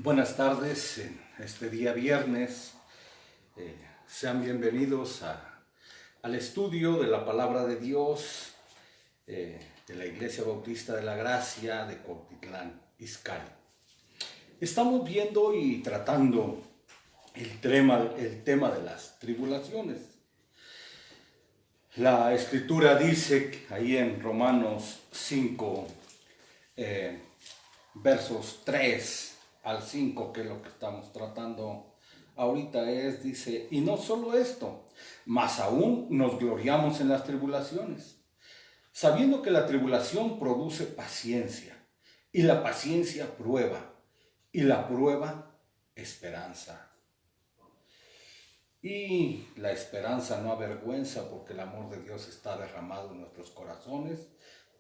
Buenas tardes, en este día viernes. Sean bienvenidos al estudio de la Palabra de Dios de la Iglesia Bautista de la Gracia de Cuautitlán, Izcalli. Estamos viendo y tratando el tema de las tribulaciones. La Escritura dice ahí en Romanos 5, versos 3 al 5, que es lo que estamos tratando ahorita, dice, y no solo esto, mas aún nos gloriamos en las tribulaciones, sabiendo que la tribulación produce paciencia, y la paciencia prueba, y la prueba esperanza. Y la esperanza no avergüenza, porque el amor de Dios está derramado en nuestros corazones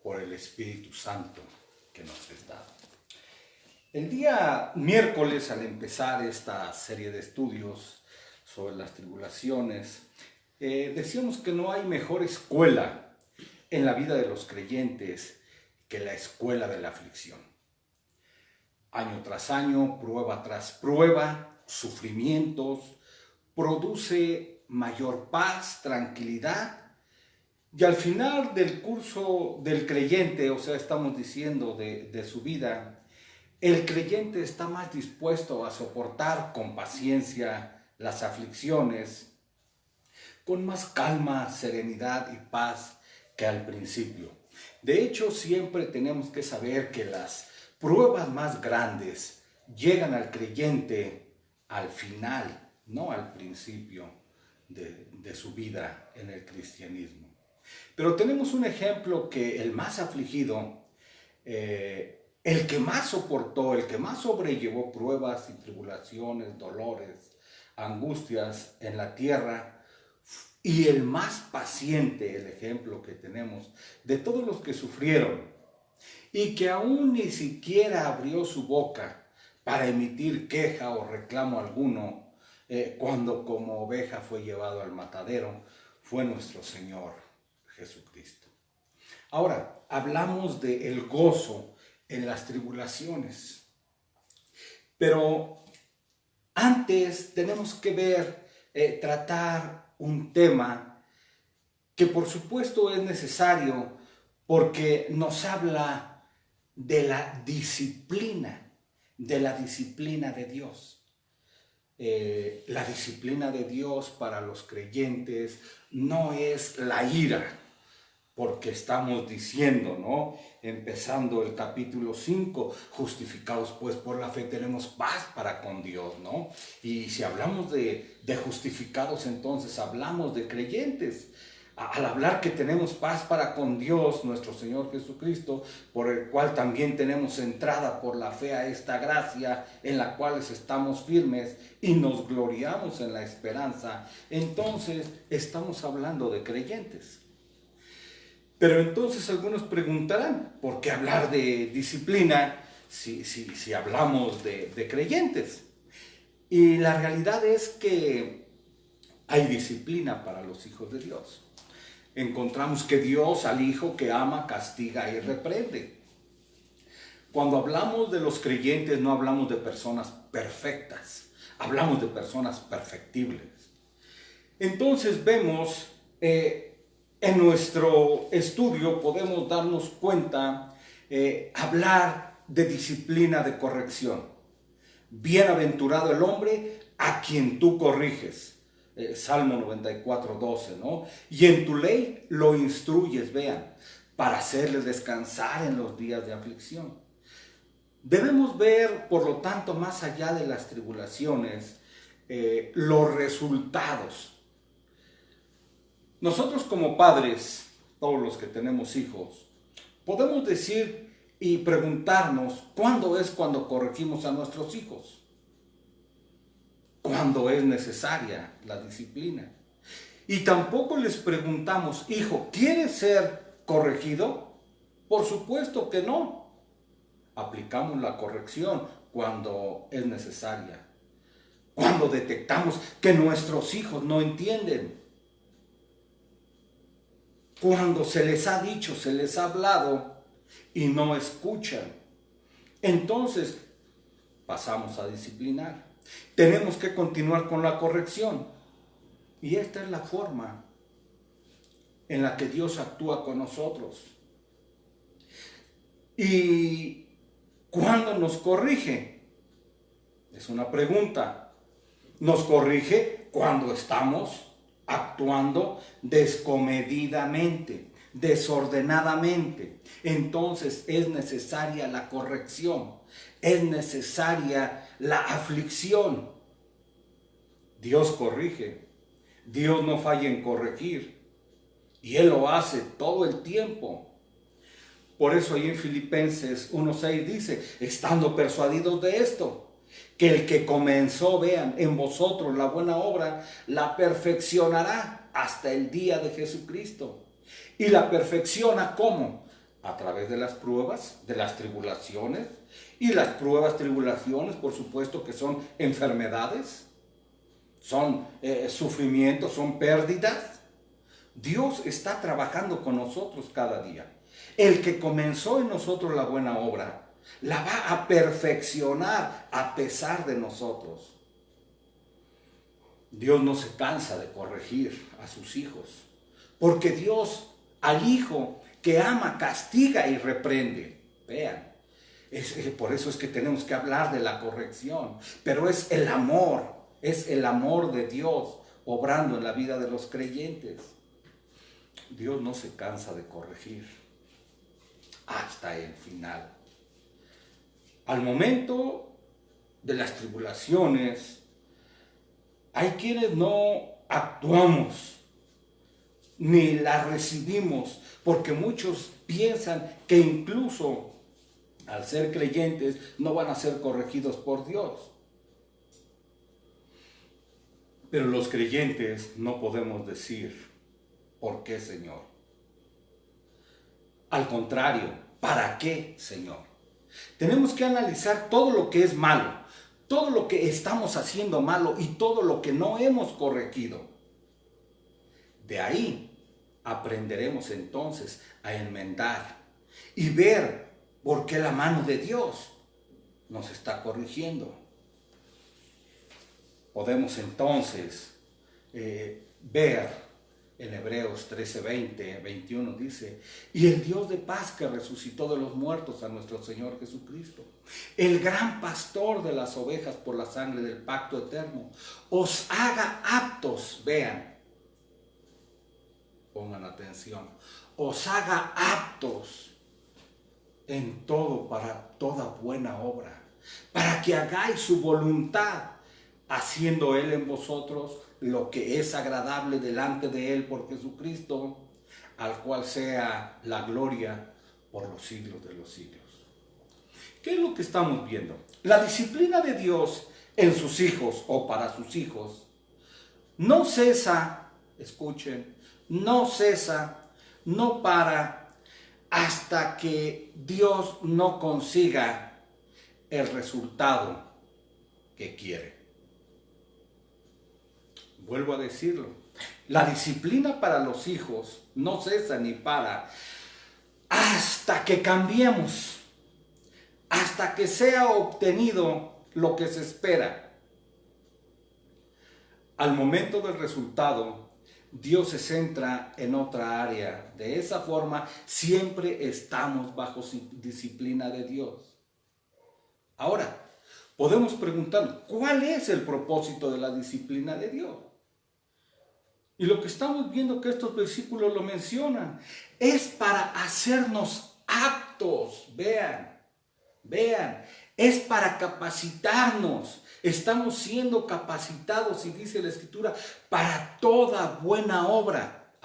por el Espíritu Santo que nos es dado. El día miércoles, al empezar esta serie de estudios sobre las tribulaciones, decíamos que no hay mejor escuela en la vida de los creyentes que la escuela de la aflicción. Año tras año, prueba tras prueba, sufrimientos, produce mayor paz, tranquilidad, y al final del curso del creyente, o sea, estamos diciendo de su vida, el creyente está más dispuesto a soportar con paciencia las aflicciones, con más calma, serenidad y paz que al principio. De hecho, siempre tenemos que saber que las pruebas más grandes llegan al creyente al final, no al principio de su vida en el cristianismo. Pero tenemos un ejemplo que el más afligido, el que más soportó, el que más sobrellevó pruebas y tribulaciones, dolores, angustias en la tierra, y el más paciente, el ejemplo que tenemos de todos los que sufrieron y que aún ni siquiera abrió su boca para emitir queja o reclamo alguno, cuando como oveja fue llevado al matadero, fue nuestro Señor Jesucristo. Ahora, hablamos del gozo en las tribulaciones. Pero antes tenemos que tratar un tema que por supuesto es necesario, porque nos habla de la disciplina de Dios. La disciplina de Dios para los creyentes no es la ira, porque estamos diciendo, ¿no? Empezando el capítulo 5, justificados pues por la fe tenemos paz para con Dios, ¿no? Y si hablamos de justificados, entonces hablamos de creyentes. Al hablar que tenemos paz para con Dios, nuestro Señor Jesucristo, por el cual también tenemos entrada por la fe a esta gracia en la cual estamos firmes y nos gloriamos en la esperanza, entonces estamos hablando de creyentes. Pero entonces algunos preguntarán, ¿por qué hablar de disciplina si hablamos de creyentes? Y la realidad es que hay disciplina para los hijos de Dios. Encontramos que Dios al hijo que ama, castiga y reprende. Cuando hablamos de los creyentes no hablamos de personas perfectas, hablamos de personas perfectibles. Entonces vemos, en nuestro estudio podemos darnos cuenta, hablar de disciplina de corrección. Bienaventurado el hombre a quien tú corriges. Salmo 94, 12, ¿no? Y en tu ley lo instruyes, vean, para hacerles descansar en los días de aflicción. Debemos ver, por lo tanto, más allá de las tribulaciones, los resultados. Nosotros como padres, todos los que tenemos hijos, podemos decir y preguntarnos cuándo es cuando corregimos a nuestros hijos. Cuando es necesaria la disciplina. Y tampoco les preguntamos, hijo, ¿quieres ser corregido? Por supuesto que no. Aplicamos la corrección cuando es necesaria. Cuando detectamos que nuestros hijos no entienden. Cuando se les ha dicho, se les ha hablado y no escuchan. Entonces, pasamos a disciplinar. Tenemos que continuar con la corrección. Y esta es la forma en la que Dios actúa con nosotros. ¿Y cuándo nos corrige? Es una pregunta. Nos corrige cuando estamos actuando descomedidamente, desordenadamente. Entonces es necesaria la corrección, es necesaria la aflicción. Dios corrige, Dios no falla en corregir y Él lo hace todo el tiempo. Por eso ahí en Filipenses 1:6 dice, estando persuadidos de esto, que el que comenzó, vean, en vosotros la buena obra, la perfeccionará hasta el día de Jesucristo. ¿Y la perfecciona cómo? A través de las pruebas, de las tribulaciones. Y las pruebas, tribulaciones, por supuesto que son enfermedades, son sufrimientos, son pérdidas. Dios está trabajando con nosotros cada día. El que comenzó en nosotros la buena obra, la va a perfeccionar a pesar de nosotros. Dios no se cansa de corregir a sus hijos, porque Dios al hijo que ama castiga y reprende. Vean, por eso es que tenemos que hablar de la corrección, pero es el amor de Dios obrando en la vida de los creyentes. Dios no se cansa de corregir hasta el final. Al momento de las tribulaciones, hay quienes no actuamos ni las recibimos, porque muchos piensan que incluso al ser creyentes no van a ser corregidos por Dios. Pero los creyentes no podemos decir, ¿por qué, Señor? Al contrario, ¿para qué, Señor? Tenemos que analizar todo lo que es malo, todo lo que estamos haciendo malo y todo lo que no hemos corregido. De ahí aprenderemos entonces a enmendar y ver por qué la mano de Dios nos está corrigiendo. Podemos entonces ver en Hebreos 13:20-21 dice, y el Dios de paz que resucitó de los muertos a nuestro Señor Jesucristo, el gran pastor de las ovejas por la sangre del pacto eterno, os haga aptos, vean, pongan atención, os haga aptos en todo para toda buena obra, para que hagáis su voluntad, haciendo Él en vosotros lo que es agradable delante de Él por Jesucristo, al cual sea la gloria por los siglos de los siglos. ¿Qué es lo que estamos viendo? La disciplina de Dios en sus hijos o para sus hijos no cesa, escuchen, no cesa, no para hasta que Dios no consiga el resultado que quiere. Vuelvo a decirlo, la disciplina para los hijos no cesa ni para hasta que cambiemos, hasta que sea obtenido lo que se espera. Al momento del resultado, Dios se centra en otra área. De esa forma, siempre estamos bajo disciplina de Dios. Ahora, podemos preguntar, ¿cuál es el propósito de la disciplina de Dios? Y lo que estamos viendo que estos versículos lo mencionan, es para hacernos aptos, vean, es para capacitarnos. Estamos siendo capacitados, y dice la Escritura, para toda buena obra.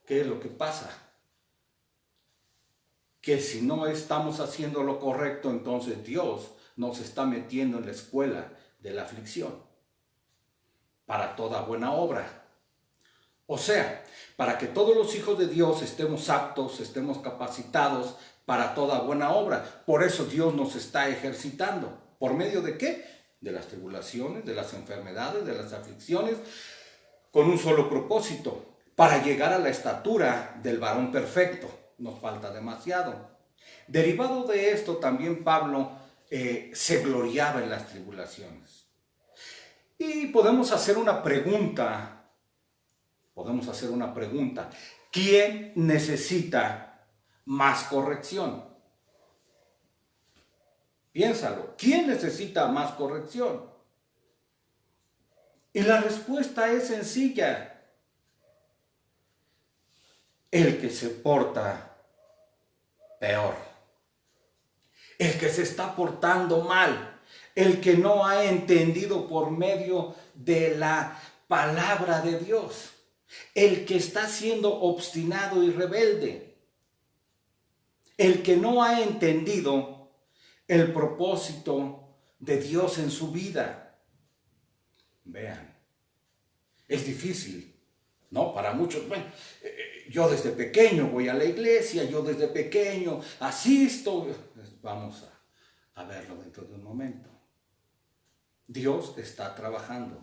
¿Qué es lo que pasa? Que si no estamos haciendo lo correcto, entonces Dios nos está metiendo en la escuela de la aflicción. Para toda buena obra. O sea, para que todos los hijos de Dios estemos aptos, estemos capacitados para toda buena obra. Por eso Dios nos está ejercitando. ¿Por medio de qué? De las tribulaciones, de las enfermedades, de las aflicciones, con un solo propósito, para llegar a la estatura del varón perfecto. Nos falta demasiado. Derivado de esto, también Pablo se gloriaba en las tribulaciones. Y podemos hacer una pregunta. ¿Quién necesita más corrección? Piénsalo. ¿Quién necesita más corrección? Y la respuesta es sencilla. El que se porta peor. El que se está portando mal. El que no ha entendido por medio de la palabra de Dios. El que está siendo obstinado y rebelde. El que no ha entendido el propósito de Dios en su vida. Vean, es difícil, ¿no? Para muchos, bueno, yo desde pequeño voy a la iglesia, yo desde pequeño asisto. Vamos a verlo dentro de un momento. Dios está trabajando.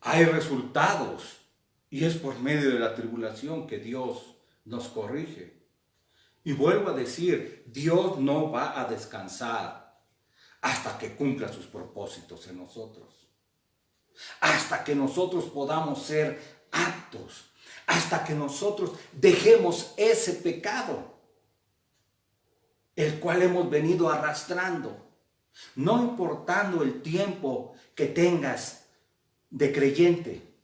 Hay resultados y es por medio de la tribulación que Dios nos corrige. Y vuelvo a decir, Dios no va a descansar hasta que cumpla sus propósitos en nosotros. Hasta que nosotros podamos ser aptos. Hasta que nosotros dejemos ese pecado, el cual hemos venido arrastrando. No importando el tiempo que tengas de creyente,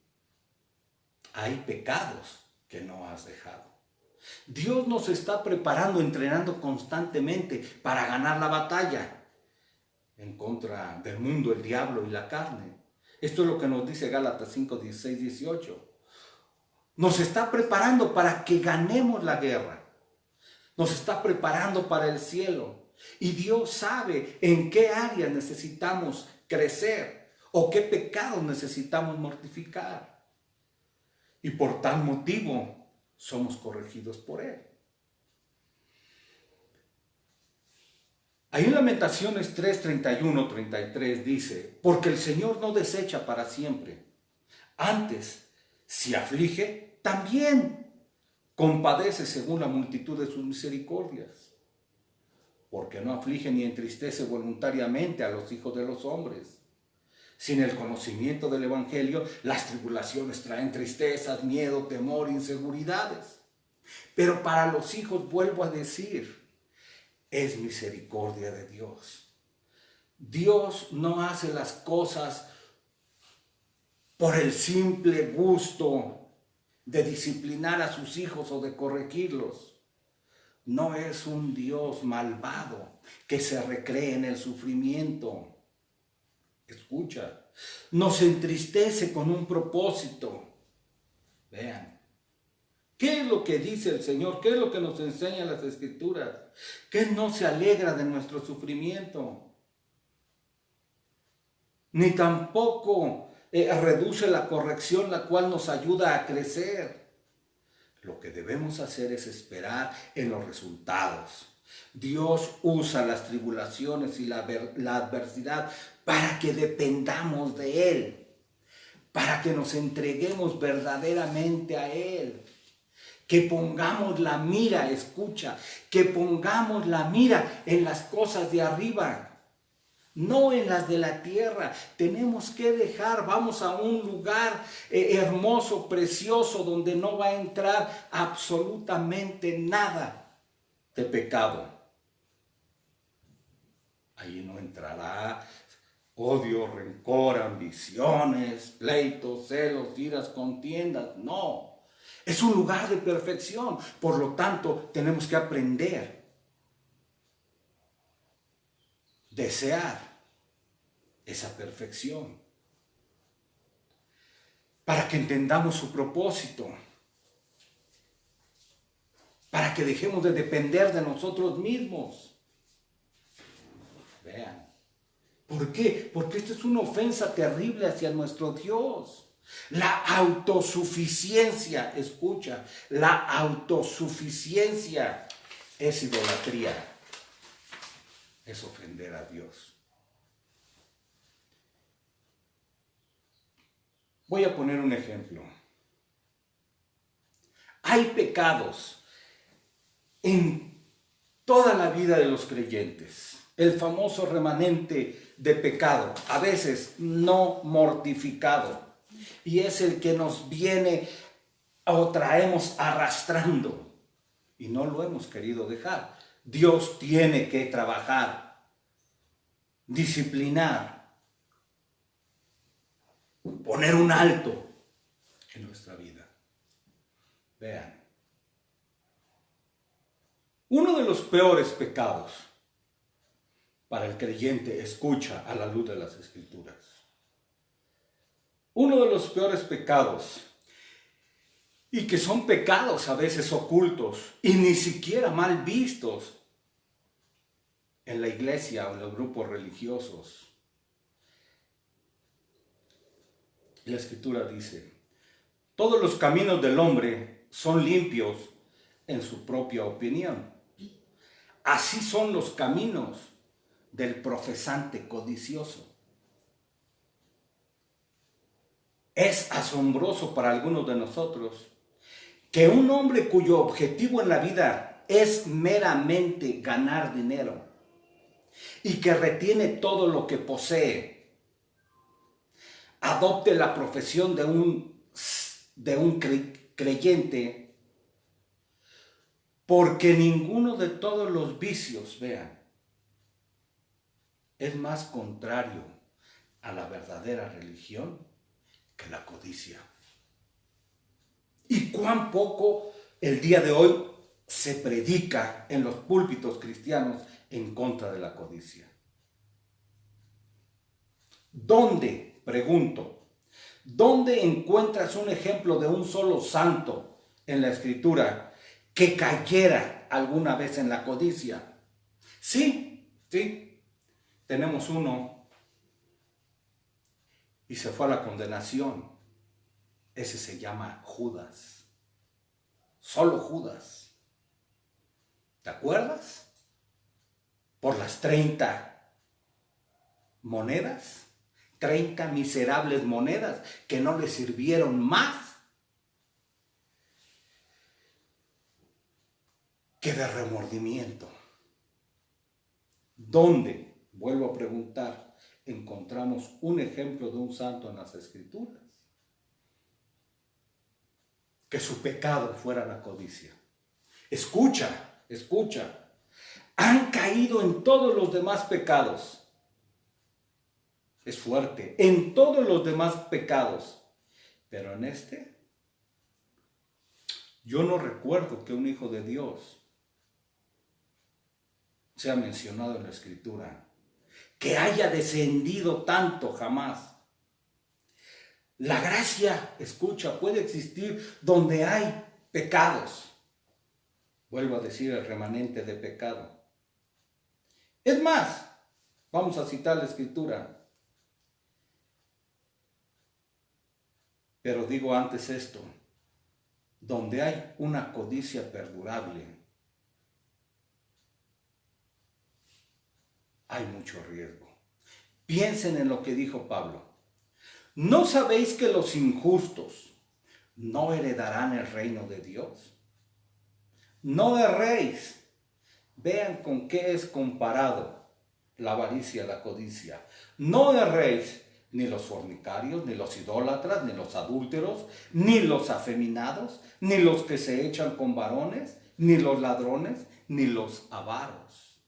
hay pecados que no has dejado. Dios nos está preparando, entrenando constantemente para ganar la batalla en contra del mundo, el diablo y la carne. Esto es lo que nos dice Gálatas 5, 16, 18. Nos está preparando para que ganemos la guerra. Nos está preparando para el cielo. Y Dios sabe en qué áreas necesitamos crecer o qué pecados necesitamos mortificar. Y por tal motivo somos corregidos por Él. Ahí en Lamentaciones 3, 31, 33 dice, porque el Señor no desecha para siempre. Antes, si aflige, también compadece según la multitud de sus misericordias. Porque no aflige ni entristece voluntariamente a los hijos de los hombres. Sin el conocimiento del Evangelio, las tribulaciones traen tristezas, miedo, temor, inseguridades. Pero para los hijos, vuelvo a decir, es misericordia de Dios. Dios no hace las cosas por el simple gusto de disciplinar a sus hijos o de corregirlos. No es un Dios malvado que se recree en el sufrimiento. Escucha, nos entristece con un propósito. Vean, ¿qué es lo que dice el Señor? ¿Qué es lo que nos enseñan las Escrituras? Que no se alegra de nuestro sufrimiento, ni tampoco reduce la corrección, la cual nos ayuda a crecer. Lo que debemos hacer es esperar en los resultados. Dios usa las tribulaciones y la adversidad para que dependamos de Él, para que nos entreguemos verdaderamente a Él, que pongamos la mira, escucha, que pongamos la mira en las cosas de arriba, no en las de la tierra. Tenemos que dejar, vamos a un lugar hermoso, precioso, donde no va a entrar absolutamente nada de pecado. Ahí no entrará odio, rencor, ambiciones, pleitos, celos, iras, contiendas. No, es un lugar de perfección. Por lo tanto, tenemos que aprender, desear esa perfección, para que entendamos su propósito, para que dejemos de depender de nosotros mismos. Vean, ¿por qué? Porque esto es una ofensa terrible hacia nuestro Dios. La autosuficiencia, escucha, la autosuficiencia es idolatría, es ofender a Dios. Voy a poner un ejemplo. Hay pecados en toda la vida de los creyentes. El famoso remanente de pecado, a veces no mortificado, y es el que nos viene o traemos arrastrando y no lo hemos querido dejar. Dios tiene que trabajar, disciplinar, poner un alto en nuestra vida. Vean, uno de los peores pecados para el creyente, escucha a la luz de las Escrituras. Uno de los peores pecados, y que son pecados a veces ocultos y ni siquiera mal vistos en la iglesia o en los grupos religiosos. La Escritura dice, todos los caminos del hombre son limpios en su propia opinión. Así son los caminos del profesante codicioso. Es asombroso para algunos de nosotros que un hombre cuyo objetivo en la vida es meramente ganar dinero y que retiene todo lo que posee, adopte la profesión de un creyente, porque ninguno de todos los vicios, vean, es más contrario a la verdadera religión que la codicia. Y cuán poco el día de hoy se predica en los púlpitos cristianos en contra de la codicia. ¿Dónde, pregunto, dónde encuentras un ejemplo de un solo santo en la Escritura que cayera alguna vez en la codicia? Sí, tenemos uno y se fue a la condenación. Ese se llama Judas. Solo Judas. ¿Te acuerdas? Por las 30 monedas, 30 miserables monedas que no le sirvieron más que de remordimiento. ¿Dónde, vuelvo a preguntar, encontramos un ejemplo de un santo en las Escrituras que su pecado fuera la codicia? Escucha, han caído en todos los demás pecados. Es fuerte, en todos los demás pecados, pero en este, yo no recuerdo que un hijo de Dios sea mencionado en la Escritura, que haya descendido tanto, jamás. La gracia, escucha, puede existir donde hay pecados. Vuelvo a decir, el remanente de pecado. Es más, vamos a citar la Escritura. Pero digo antes esto, donde hay una codicia perdurable, hay mucho riesgo. Piensen en lo que dijo Pablo. ¿No sabéis que los injustos no heredarán el reino de Dios? No erréis. Vean con qué es comparado la avaricia, la codicia. No erréis, ni los fornicarios, ni los idólatras, ni los adúlteros, ni los afeminados, ni los que se echan con varones, ni los ladrones, ni los avaros,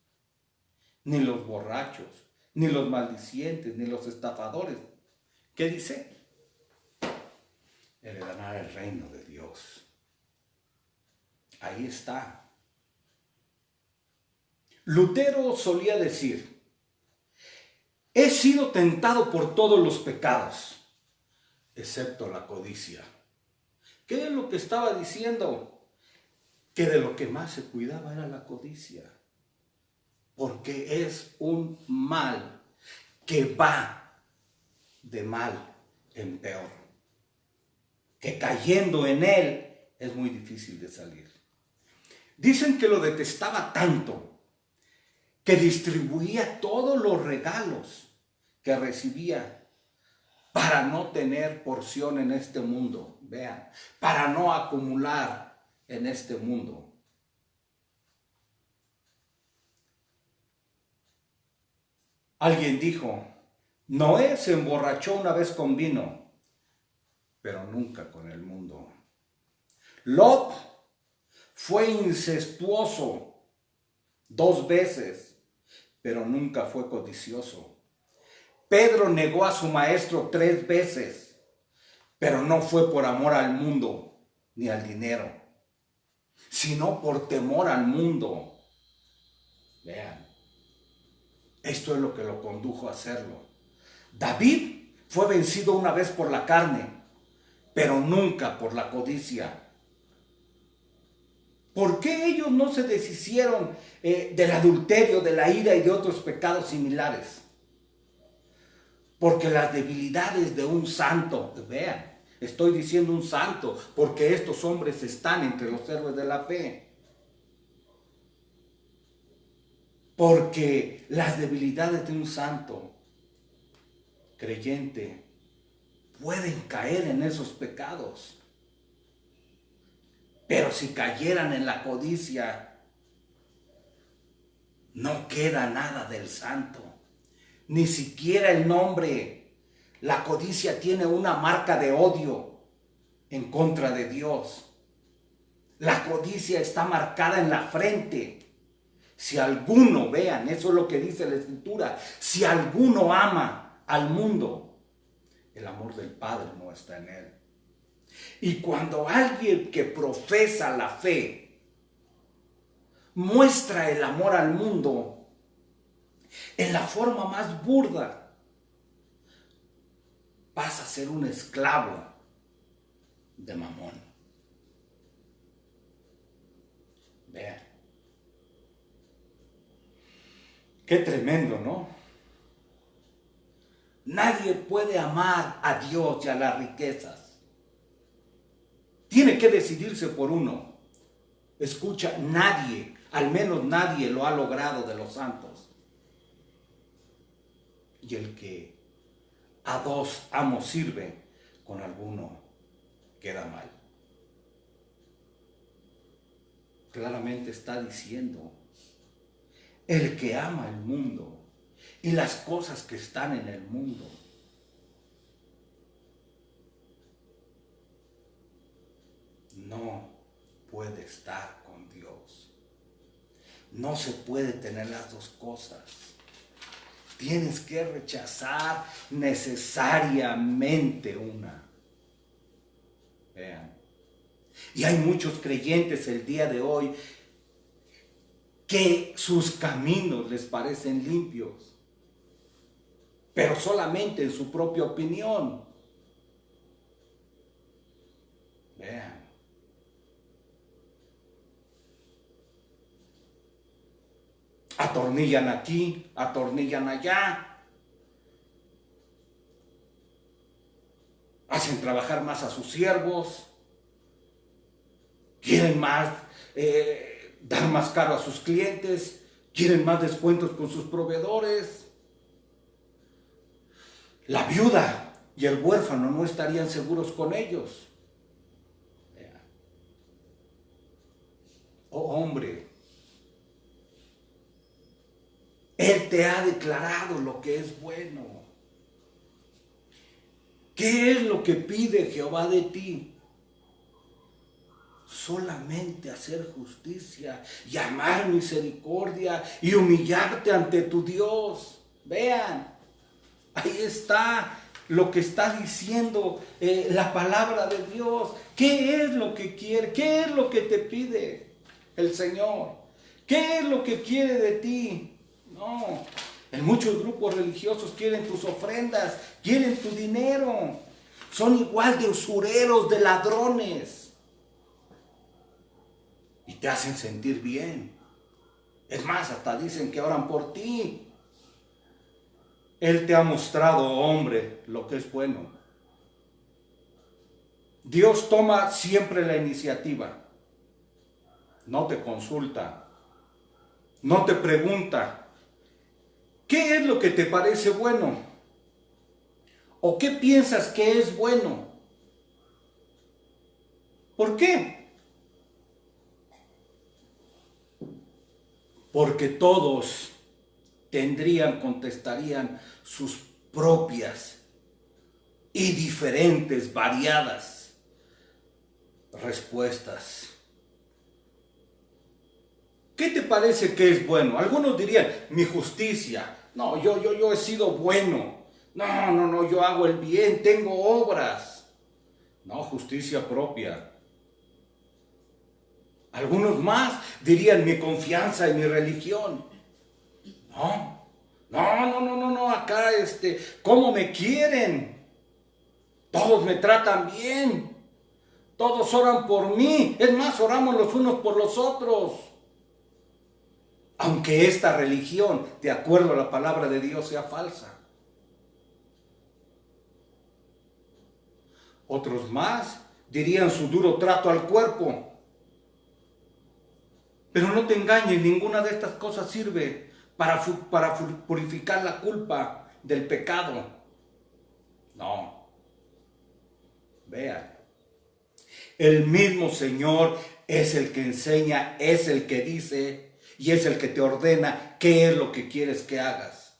ni los borrachos, ni los maldicientes, ni los estafadores. ¿Qué dice? Heredarán el reino de Dios. Ahí está. Lutero solía decir, he sido tentado por todos los pecados, excepto la codicia. ¿Qué es lo que estaba diciendo? Que de lo que más se cuidaba era la codicia, porque es un mal que va de mal en peor, que cayendo en él es muy difícil de salir. Dicen que lo detestaba tanto que distribuía todos los regalos que recibía para no tener porción en este mundo, vean, para no acumular en este mundo. Alguien dijo, Noé se emborrachó una vez con vino, pero nunca con el mundo. Lot fue incestuoso 2 veces, pero nunca fue codicioso. Pedro negó a su maestro 3 veces, pero no fue por amor al mundo ni al dinero, sino por temor al mundo. Vean, esto es lo que lo condujo a hacerlo. David fue vencido una vez por la carne, pero nunca por la codicia. ¿Por qué ellos no se deshicieron del adulterio, de la ira y de otros pecados similares? Porque las debilidades de un santo, vean, estoy diciendo un santo, porque estos hombres están entre los héroes de la fe. Porque las debilidades de un santo creyente pueden caer en esos pecados. Pero si cayeran en la codicia, no queda nada del santo, ni siquiera el nombre. La codicia tiene una marca de odio en contra de Dios. La codicia está marcada en la frente. Si alguno, vean, eso es lo que dice la Escritura, si alguno ama al mundo, el amor del Padre no está en él. Y cuando alguien que profesa la fe muestra el amor al mundo en la forma más burda, pasa a ser un esclavo de Mamón. Vean. Qué tremendo, ¿no? Nadie puede amar a Dios y a las riquezas. Tiene que decidirse por uno. Escucha, nadie, al menos nadie lo ha logrado de los santos. Y el que a 2 amos sirve, con alguno queda mal. Claramente está diciendo, el que ama el mundo y las cosas que están en el mundo, no puede estar con Dios. No se puede tener las dos cosas. Tienes que rechazar necesariamente una. Vean. Y hay muchos creyentes el día de hoy que sus caminos les parecen limpios, pero solamente en su propia opinión. Vean. Atornillan aquí, atornillan allá. Hacen trabajar más a sus siervos. Quieren más, dar más caro a sus clientes. Quieren más descuentos con sus proveedores. La viuda y el huérfano no estarían seguros con ellos. Oh hombre, Él te ha declarado lo que es bueno. ¿Qué es lo que pide Jehová de ti? Solamente hacer justicia y amar misericordia y humillarte ante tu Dios. Vean, ahí está lo que está diciendo la palabra de Dios. ¿Qué es lo que quiere? ¿Qué es lo que te pide el Señor? ¿Qué es lo que quiere de ti? No, en muchos grupos religiosos quieren tus ofrendas, quieren tu dinero. Son igual de usureros, de ladrones. Y te hacen sentir bien. Es más, hasta dicen que oran por ti. Él te ha mostrado, hombre, lo que es bueno. Dios toma siempre la iniciativa. No te consulta. No te pregunta. ¿Qué es lo que te parece bueno? ¿O qué piensas que es bueno? ¿Por qué? Porque todos contestarían sus propias y diferentes, variadas respuestas. ¿Qué te parece que es bueno? Algunos dirían, mi justicia. No, yo he sido bueno. No, yo hago el bien, tengo obras. No, justicia propia. Algunos más dirían mi confianza en mi religión. No, acá ¿cómo me quieren? Todos me tratan bien. Todos oran por mí. Es más, oramos los unos por los otros. Aunque esta religión, de acuerdo a la palabra de Dios, sea falsa. Otros más dirían su duro trato al cuerpo. Pero no te engañes, ninguna de estas cosas sirve para purificar la culpa del pecado. No. Vean. El mismo Señor es el que enseña, es el que dice y es el que te ordena qué es lo que quieres que hagas.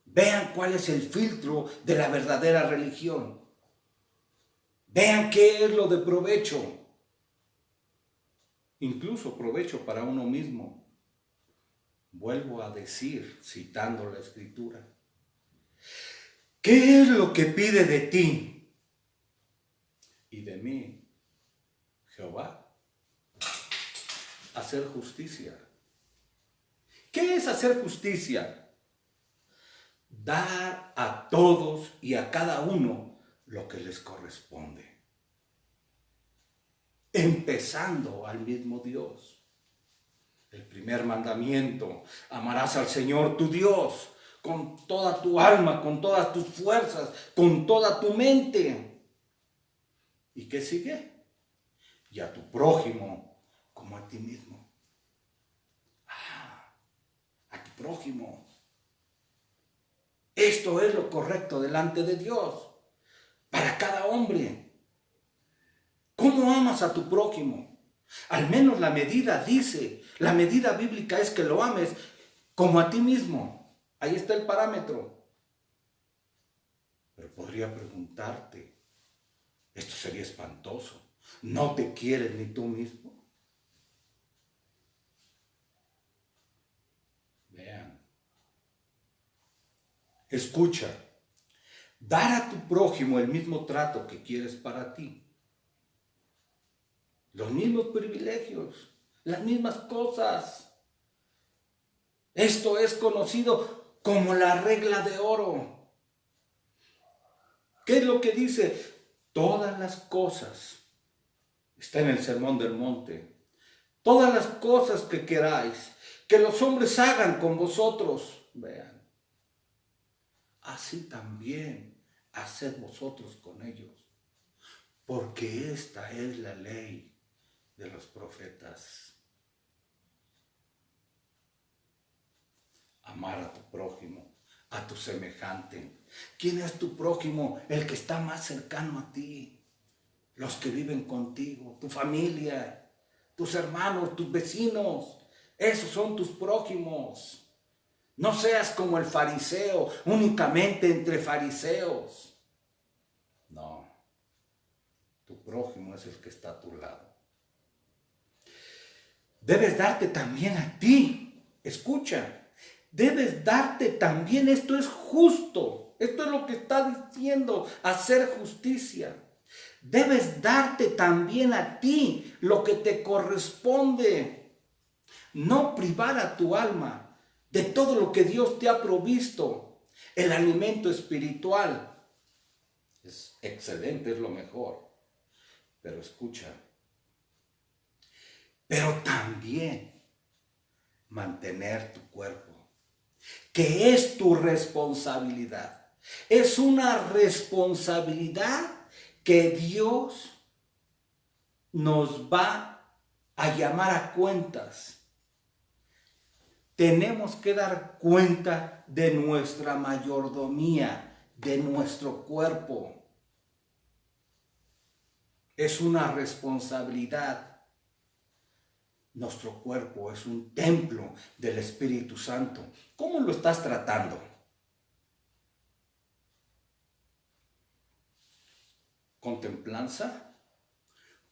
Vean cuál es el filtro de la verdadera religión. Vean qué es lo de provecho. Incluso provecho para uno mismo. Vuelvo a decir, citando la Escritura. ¿Qué es lo que pide de ti y de mí, Jehová? Hacer justicia. ¿Qué es hacer justicia? Dar a todos y a cada uno lo que les corresponde. Empezando al mismo Dios. El primer mandamiento, amarás al Señor tu Dios con toda tu alma, con todas tus fuerzas, con toda tu mente. ¿Y qué sigue? Y a tu prójimo como a ti mismo. A tu prójimo. Esto es lo correcto delante de Dios, para cada hombre. ¿Cómo amas a tu prójimo? Al menos la medida dice, la medida bíblica es que lo ames como a ti mismo. Ahí está el parámetro. Pero podría preguntarte, esto sería espantoso, ¿no te quieres ni tú mismo? Vean. Escucha, dar a tu prójimo el mismo trato que quieres para ti. Los mismos privilegios, las mismas cosas. Esto es conocido como la regla de oro. ¿Qué es lo que dice? Todas las cosas, está en el Sermón del Monte, todas las cosas que queráis, que los hombres hagan con vosotros, vean, así también haced vosotros con ellos, porque esta es la ley de los profetas. Amar a tu prójimo, a tu semejante. ¿Quién es tu prójimo? El que está más cercano a ti. Los que viven contigo, tu familia, tus hermanos, tus vecinos. Esos son tus prójimos. No seas como el fariseo, únicamente entre fariseos. No, tu prójimo es el que está a tu lado. Debes darte también a ti. Escucha. Debes darte también, esto es justo, esto es lo que está diciendo, hacer justicia. Debes darte también a ti lo que te corresponde, no privar a tu alma de todo lo que Dios te ha provisto. El alimento espiritual es excelente, es lo mejor, pero escucha, pero también mantener tu cuerpo, que es tu responsabilidad. Es una responsabilidad que Dios nos va a llamar a cuentas. Tenemos que dar cuenta de nuestra mayordomía, de nuestro cuerpo. Es una responsabilidad. Nuestro cuerpo es un templo del Espíritu Santo. ¿Cómo lo estás tratando? ¿Con templanza?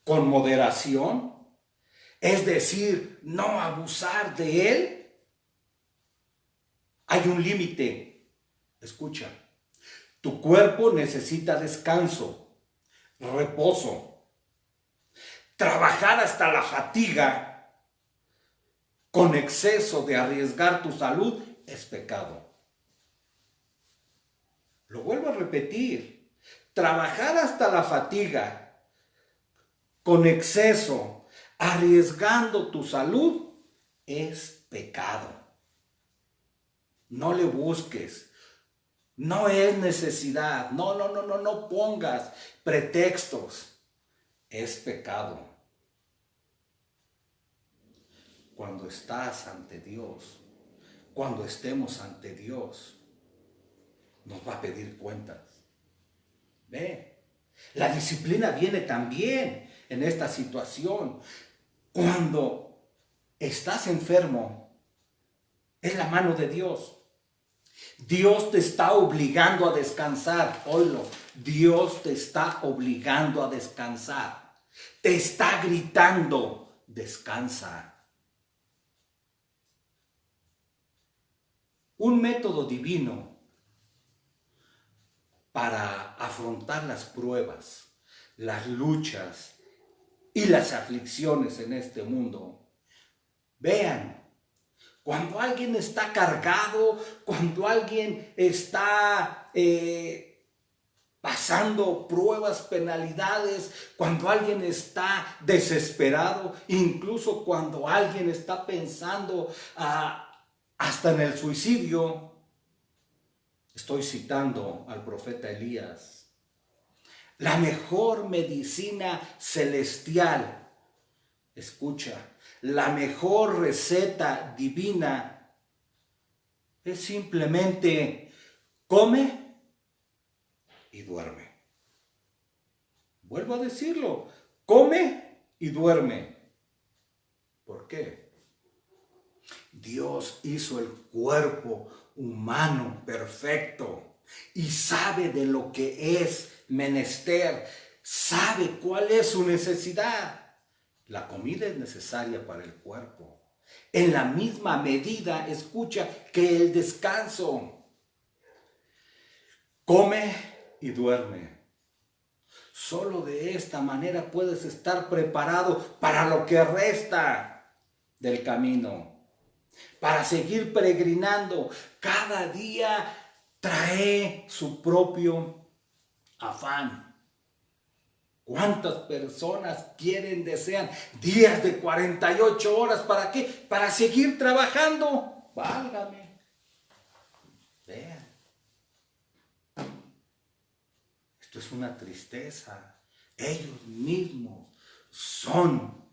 ¿Con moderación? Es decir, no abusar de él. Hay un límite. Escucha, tu cuerpo necesita descanso, reposo. Trabajar hasta la fatiga con exceso de arriesgar tu salud es pecado. Lo vuelvo a repetir. Trabajar hasta la fatiga con exceso, arriesgando tu salud, es pecado. No le busques. No es necesidad. No pongas pretextos. Es pecado. Cuando estás ante Dios, cuando estemos ante Dios, nos va a pedir cuentas. Ve, la disciplina viene también en esta situación. Cuando estás enfermo, es la mano de Dios. Dios te está obligando a descansar. Oílo, Dios te está obligando a descansar. Te está gritando, descansa. Un método divino para afrontar las pruebas, las luchas y las aflicciones en este mundo. Vean, cuando alguien está cargado, cuando alguien está pasando pruebas, penalidades, cuando alguien está desesperado, incluso cuando alguien está pensando hasta en el suicidio. Estoy citando al profeta Elías. La mejor medicina celestial, escucha, la mejor receta divina es simplemente come y duerme. Vuelvo a decirlo, come y duerme. ¿Por qué? Dios hizo el cuerpo humano perfecto y sabe de lo que es menester, sabe cuál es su necesidad. La comida es necesaria para el cuerpo. En la misma medida, escucha, que el descanso. Come y duerme. Solo de esta manera puedes estar preparado para lo que resta del camino. Para seguir peregrinando. Cada día trae su propio afán. ¿Cuántas personas desean días de 48 horas? ¿Para qué? Para seguir trabajando. Válgame. Vean. Esto es una tristeza. Ellos mismos son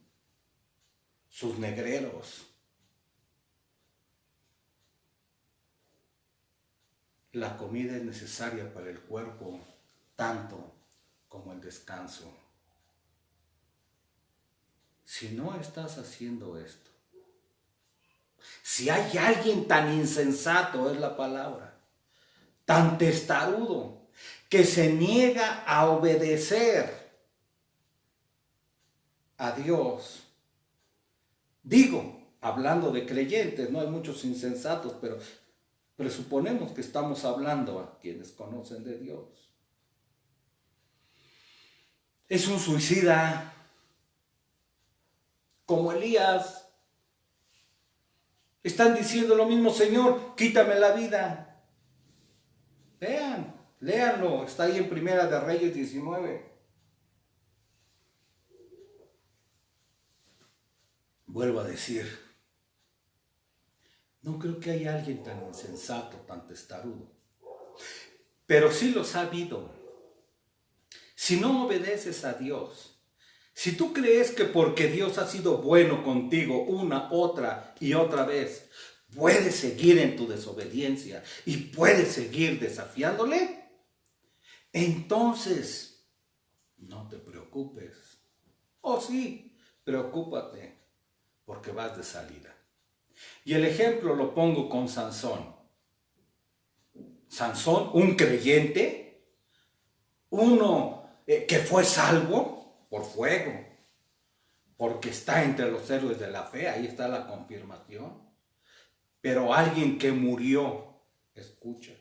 sus negreros. La comida es necesaria para el cuerpo, tanto como el descanso. Si no estás haciendo esto, si hay alguien tan insensato, es la palabra, tan testarudo, que se niega a obedecer a Dios, digo, hablando de creyentes, no hay muchos insensatos, pero presuponemos que estamos hablando a quienes conocen de Dios. Es un suicida, como Elías. Están diciendo lo mismo, Señor, quítame la vida. Vean, léanlo, está ahí en Primera de Reyes 19. Vuelvo a decir, no creo que haya alguien tan insensato, tan testarudo. Pero sí los ha habido. Si no obedeces a Dios, si tú crees que porque Dios ha sido bueno contigo una, otra y otra vez, puedes seguir en tu desobediencia y puedes seguir desafiándole, entonces no te preocupes. Oh sí, preocúpate. porque vas de salida. Y el ejemplo lo pongo con Sansón. Sansón, un creyente, uno que fue salvo por fuego, porque está entre los héroes de la fe, ahí está la confirmación. Pero alguien que murió, escucha,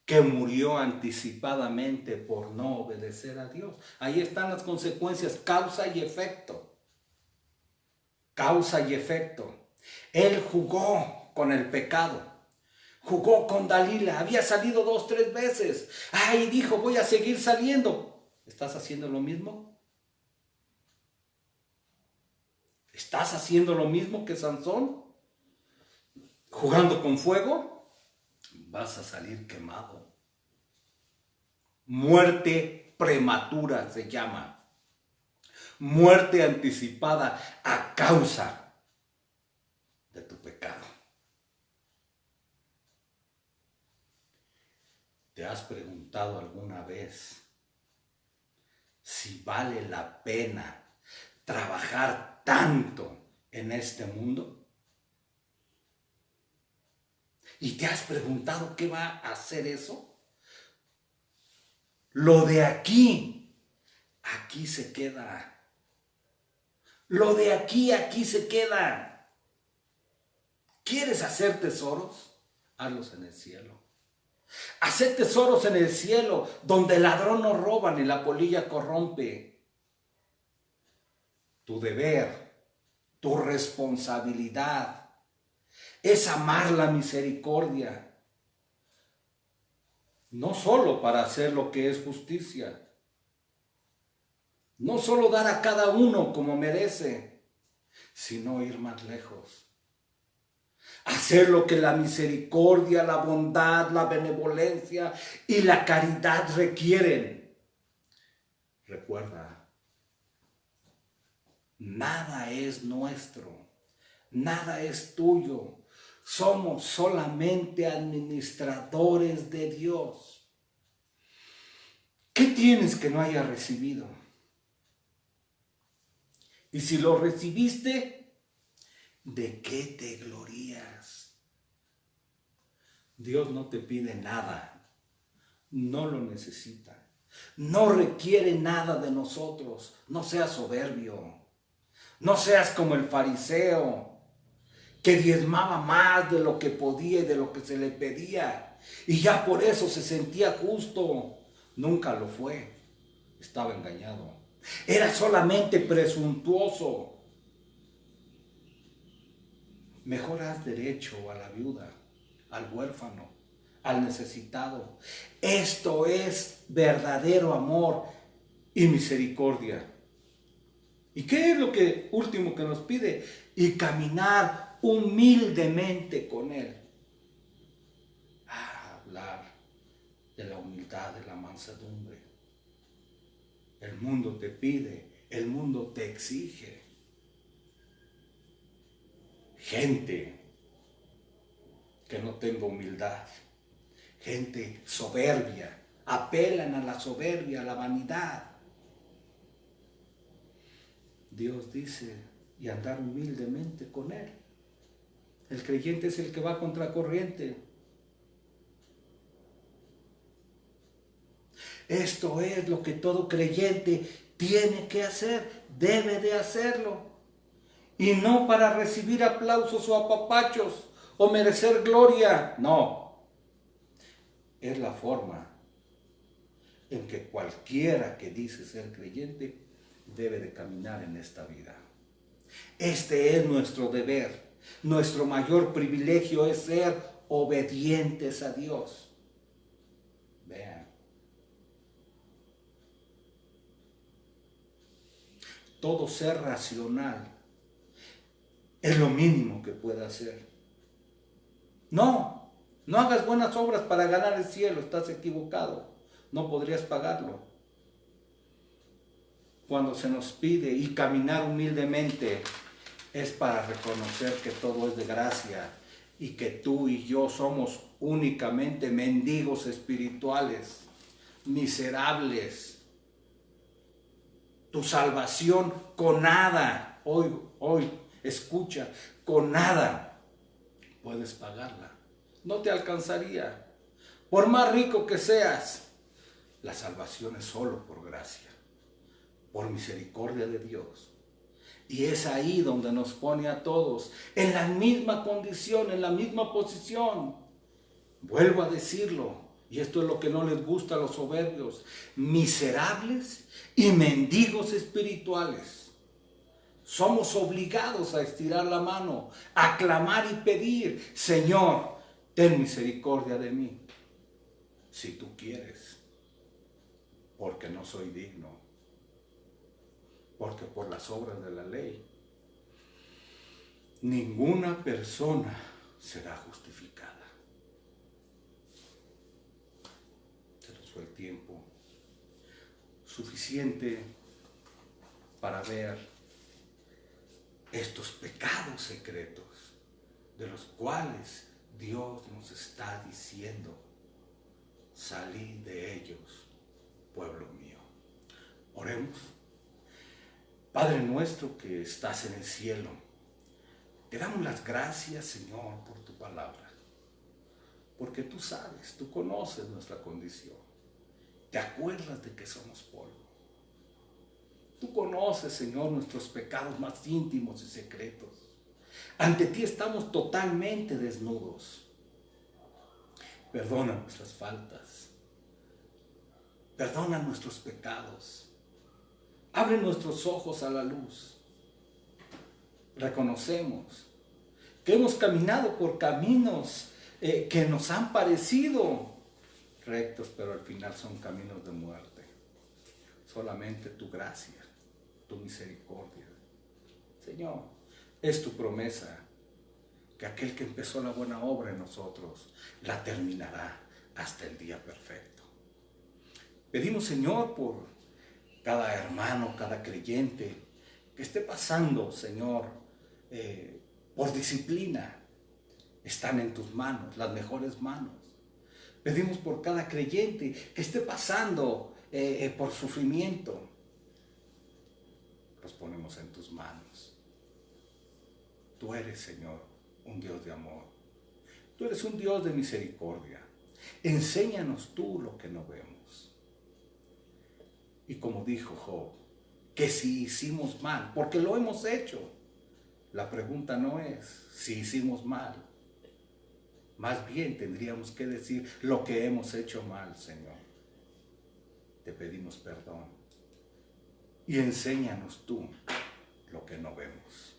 que murió anticipadamente por no obedecer a Dios. Ahí están las consecuencias, causa y efecto. Causa y efecto. Él jugó con el pecado. Jugó con Dalila, había salido 2, 3 veces. Ay, dijo, voy a seguir saliendo. ¿Estás haciendo lo mismo? ¿Estás haciendo lo mismo que Sansón? ¿Jugando con fuego? Vas a salir quemado. Muerte prematura se llama. Muerte anticipada a causa de tu pecado. ¿Te has preguntado alguna vez si vale la pena trabajar tanto en este mundo? ¿Y te has preguntado qué va a hacer eso? Lo de aquí, aquí se queda. Lo de aquí, aquí se queda. ¿Quieres hacer tesoros? Hazlos en el cielo. Hacer tesoros en el cielo, donde el ladrón no roba ni la polilla corrompe. Tu deber, tu responsabilidad es amar la misericordia. No solo para hacer lo que es justicia. No solo dar a cada uno como merece, sino ir más lejos. Hacer lo que la misericordia, la bondad, la benevolencia y la caridad requieren. Recuerda, nada es nuestro, nada es tuyo. Somos solamente administradores de Dios. ¿Qué tienes que no hayas recibido? Y si lo recibiste, ¿de qué te glorías? Dios no te pide nada, no lo necesita, no requiere nada de nosotros. No seas soberbio, no seas como el fariseo, que diezmaba más de lo que podía y de lo que se le pedía, y ya por eso se sentía justo. Nunca lo fue, estaba engañado, era solamente presuntuoso. Mejor haz derecho a la viuda, al huérfano, al necesitado. Esto es verdadero amor y misericordia. ¿Y qué es lo último que nos pide? Y caminar humildemente con Él. Hablar de la humildad, de la mansedumbre. El mundo te pide, el mundo te exige. Gente que no tenga humildad, gente soberbia, apelan a la soberbia, a la vanidad. Dios dice, y andar humildemente con Él. El creyente es el que va contracorriente. Esto es lo que todo creyente tiene que hacer, debe de hacerlo. Y no para recibir aplausos o apapachos o merecer gloria, no. Es la forma en que cualquiera que dice ser creyente debe de caminar en esta vida. Este es nuestro deber. Nuestro mayor privilegio es ser obedientes a Dios. Vean. Todo ser racional es lo mínimo que puede hacer. No hagas buenas obras para ganar el cielo, estás equivocado. No podrías pagarlo. Cuando se nos pide y caminar humildemente, es para reconocer que todo es de gracia y que tú y yo somos únicamente mendigos espirituales, miserables. Tu salvación con nada hoy, escucha, con nada puedes pagarla. No te alcanzaría. Por más rico que seas, la salvación es solo por gracia, por misericordia de Dios. Y es ahí donde nos pone a todos en la misma condición, en la misma posición. Vuelvo a decirlo, y esto es lo que no les gusta a los soberbios: miserables y mendigos espirituales. Somos obligados a estirar la mano, a clamar y pedir: Señor, ten misericordia de mí, si tú quieres, porque no soy digno, porque por las obras de la ley ninguna persona será justificada. Se nos fue el tiempo suficiente para ver estos pecados secretos de los cuales Dios nos está diciendo: salid de ellos, pueblo mío. Oremos. Padre nuestro que estás en el cielo, te damos las gracias, Señor, por tu palabra, porque tú sabes, tú conoces nuestra condición, te acuerdas de que somos polvo. Tú conoces, Señor, nuestros pecados más íntimos y secretos. Ante ti estamos totalmente desnudos. Perdona nuestras faltas, perdona nuestros pecados. Abre nuestros ojos a la luz. Reconocemos que hemos caminado por caminos que nos han parecido rectos, pero al final son caminos de muerte. Solamente tu gracia, tu misericordia. Señor, es tu promesa que aquel que empezó la buena obra en nosotros la terminará hasta el día perfecto. Pedimos, Señor, por cada hermano, cada creyente que esté pasando, Señor, por disciplina. Están en tus manos, las mejores manos. Pedimos por cada creyente que esté pasando por sufrimiento. Los ponemos en tus manos. Tú eres, Señor, un Dios de amor. Tú eres un Dios de misericordia. Enséñanos tú lo que no vemos. Y como dijo Job, que si hicimos mal, porque lo hemos hecho. La pregunta no es si hicimos mal. Más bien tendríamos que decir lo que hemos hecho mal, Señor. Te pedimos perdón. Y enséñanos tú lo que no vemos.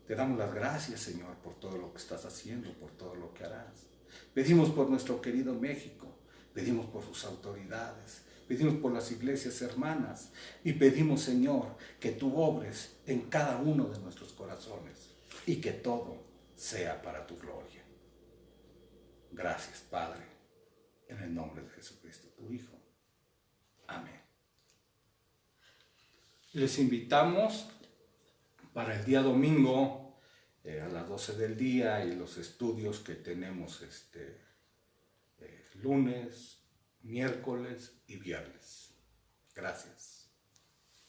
Te damos las gracias, Señor, por todo lo que estás haciendo, por todo lo que harás. Pedimos por nuestro querido México, pedimos por sus autoridades, pedimos por las iglesias hermanas y pedimos, Señor, que tú obres en cada uno de nuestros corazones y que todo sea para tu gloria. Gracias, Padre, en el nombre de Jesucristo, tu Hijo. Amén. Les invitamos para el día domingo a las 12 del día y los estudios que tenemos lunes, miércoles y viernes. Gracias.